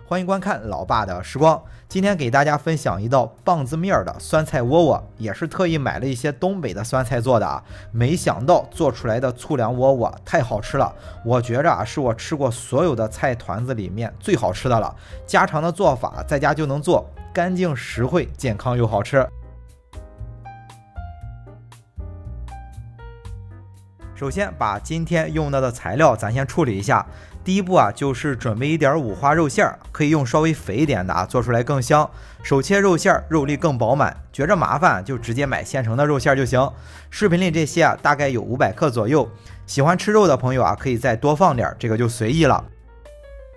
欢迎观看老爸的时光。今天给大家分享一道棒子面的酸菜窝窝，也是特意买了一些东北的酸菜做的啊。没想到做出来的粗粮窝窝太好吃了，我觉着是我吃过所有的菜团子里面最好吃的了。家常的做法在家就能做，干净实惠，健康又好吃。首先把今天用到的材料咱先处理一下。第一步就是准备一点五花肉馅，可以用稍微肥一点的做出来更香。手切肉馅，肉粒更饱满，觉着麻烦就直接买现成的肉馅就行。视频里这些大概有500克左右，喜欢吃肉的朋友可以再多放点，这个就随意了。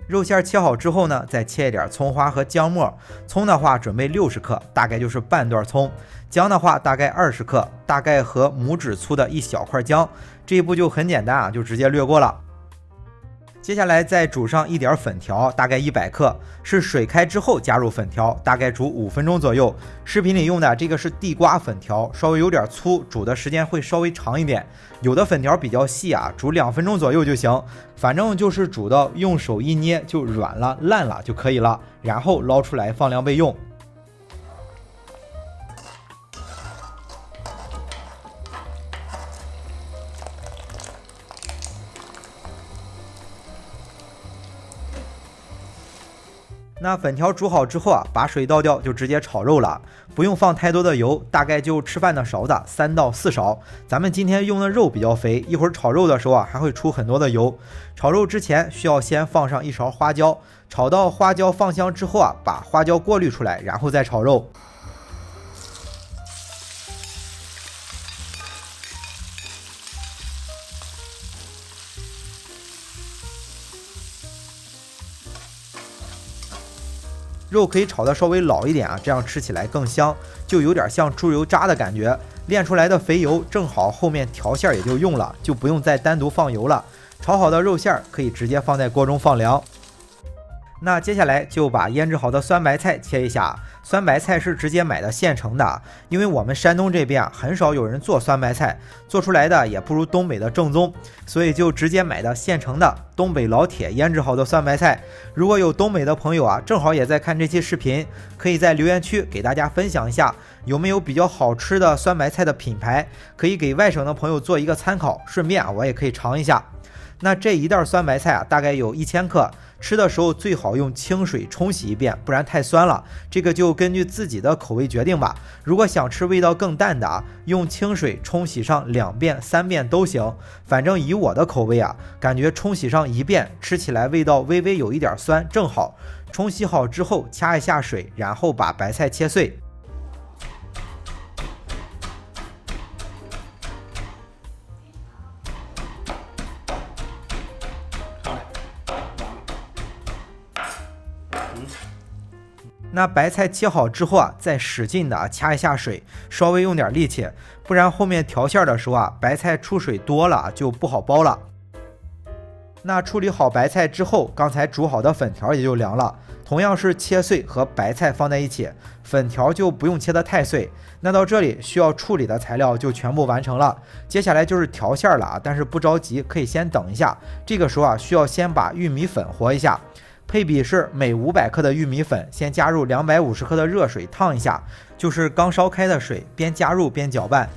肉馅切好之后呢，再切一点葱花和姜末。葱的话准备60克，大概就是半段葱；姜的话大概20克，大概和拇指粗的一小块姜。这一步就很简单就直接略过了。接下来再煮上一点粉条，大概100克，是水开之后加入粉条，大概煮5分钟左右。视频里用的这个是地瓜粉条，稍微有点粗，煮的时间会稍微长一点。有的粉条比较细煮2分钟左右就行。反正就是煮到用手一捏就软了烂了就可以了，然后捞出来放凉备用。那粉条煮好之后把水倒掉就直接炒肉了，不用放太多的油，大概就吃饭的勺子3到4勺。咱们今天用的肉比较肥，一会儿炒肉的时候还会出很多的油。炒肉之前需要先放上1勺花椒，炒到花椒放香之后把花椒过滤出来，然后再炒肉。肉可以炒得稍微老一点这样吃起来更香，就有点像猪油渣的感觉。炼出来的肥油正好后面调馅也就用了，就不用再单独放油了。炒好的肉馅可以直接放在锅中放凉。那接下来就把腌制好的酸白菜切一下。酸白菜是直接买的现成的，因为我们山东这边很少有人做酸白菜，做出来的也不如东北的正宗，所以就直接买的现成的东北老铁腌制好的酸白菜。如果有东北的朋友正好也在看这期视频，可以在留言区给大家分享一下有没有比较好吃的酸白菜的品牌，可以给外省的朋友做一个参考，顺便我也可以尝一下。那这一袋酸白菜大概有1000克，吃的时候最好用清水冲洗一遍，不然太酸了。这个就根据自己的口味决定吧。如果想吃味道更淡的用清水冲洗上2遍、3遍都行。反正以我的口味感觉冲洗上1遍，吃起来味道微微有一点酸，正好。冲洗好之后掐一下水，然后把白菜切碎。那白菜切好之后再使劲的掐一下水，稍微用点力气，不然后面调馅的时候白菜出水多了就不好包了。那处理好白菜之后，刚才煮好的粉条也就凉了，同样是切碎和白菜放在一起，粉条就不用切得太碎。那到这里需要处理的材料就全部完成了，接下来就是调馅了但是不着急，可以先等一下。这个时候需要先把玉米粉和一下。配比是每500克的玉米粉，先加入250克的热水烫一下，就是刚烧开的水，边加入边搅拌。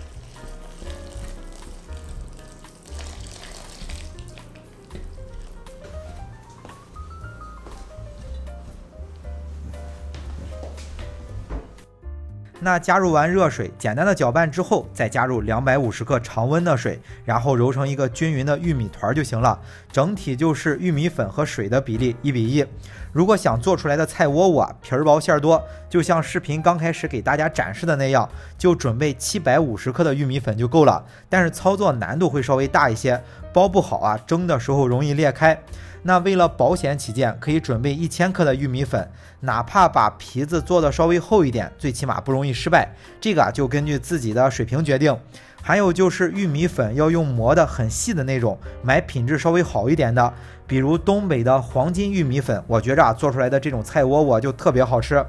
那加入完热水，简单的搅拌之后，再加入250克常温的水，然后揉成一个均匀的玉米团就行了。整体就是玉米粉和水的比例1比1。如果想做出来的菜窝窝皮儿薄馅多，就像视频刚开始给大家展示的那样，就准备750克的玉米粉就够了。但是操作难度会稍微大一些，包不好蒸的时候容易裂开。那为了保险起见，可以准备1000克的玉米粉，哪怕把皮子做的稍微厚一点，最起码不容易失败。这个就根据自己的水平决定。还有就是玉米粉要用磨的很细的那种，买品质稍微好一点的，比如东北的黄金玉米粉，我觉着做出来的这种菜窝窝就特别好吃。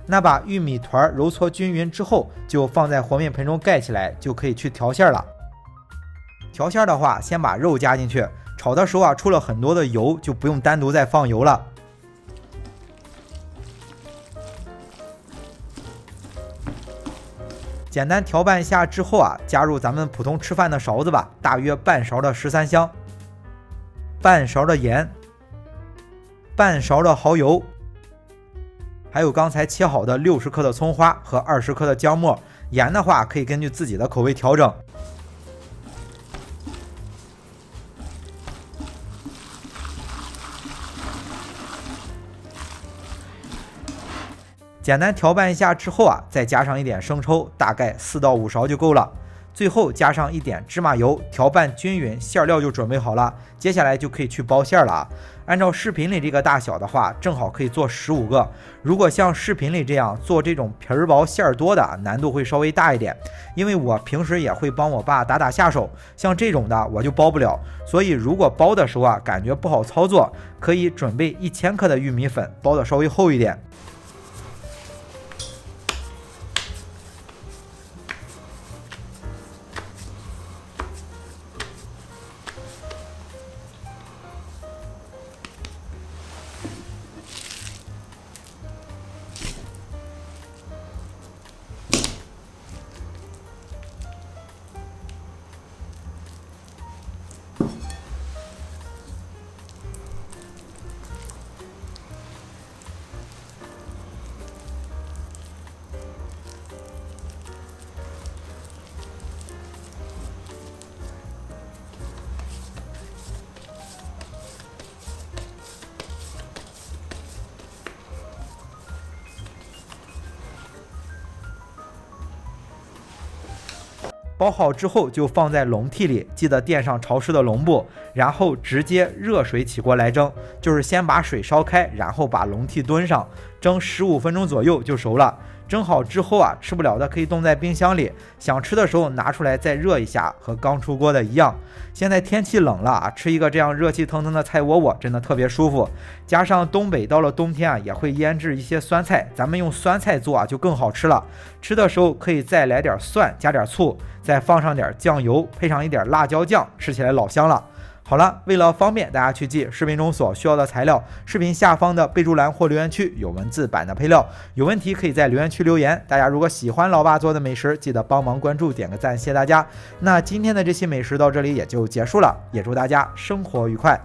那把玉米团揉搓均匀之后，就放在和面盆中盖起来，就可以去调馅了。调馅的话，先把肉加进去，炒的时候出了很多的油，就不用单独再放油了。简单调拌一下之后啊，加入咱们普通吃饭的勺子吧，大约半勺的13香，半勺的盐，半勺的蚝油，还有刚才切好的60克的葱花和20克的姜末。盐的话可以根据自己的口味调整。简单调拌一下之后啊，再加上一点生抽，大概4到5勺就够了。最后加上一点芝麻油，调拌均匀，馅料就准备好了。接下来就可以去包馅了啊。按照视频里这个大小的话，正好可以做15个。如果像视频里这样做这种皮儿薄馅儿多的，难度会稍微大一点。因为我平时也会帮我爸打打下手，像这种的我就包不了。所以如果包的时候啊，感觉不好操作，可以准备1000克的玉米粉，包的稍微厚一点。包好之后就放在笼屉里，记得垫上潮湿的笼布，然后直接热水起锅来蒸，就是先把水烧开，然后把笼屉蹲上，蒸15分钟左右就熟了。蒸好之后啊，吃不了的可以冻在冰箱里，想吃的时候拿出来再热一下，和刚出锅的一样。现在天气冷了啊，吃一个这样热气腾腾的菜窝窝真的特别舒服。加上东北到了冬天啊，也会腌制一些酸菜，咱们用酸菜做啊就更好吃了。吃的时候可以再来点蒜，加点醋，再放上点酱油，配上一点辣椒酱，吃起来老香了。好了，为了方便大家去记视频中所需要的材料，视频下方的备注栏或留言区有文字版的配料，有问题可以在留言区留言。大家如果喜欢老爸做的美食，记得帮忙关注点个赞，谢谢大家。那今天的这期美食到这里也就结束了，也祝大家生活愉快。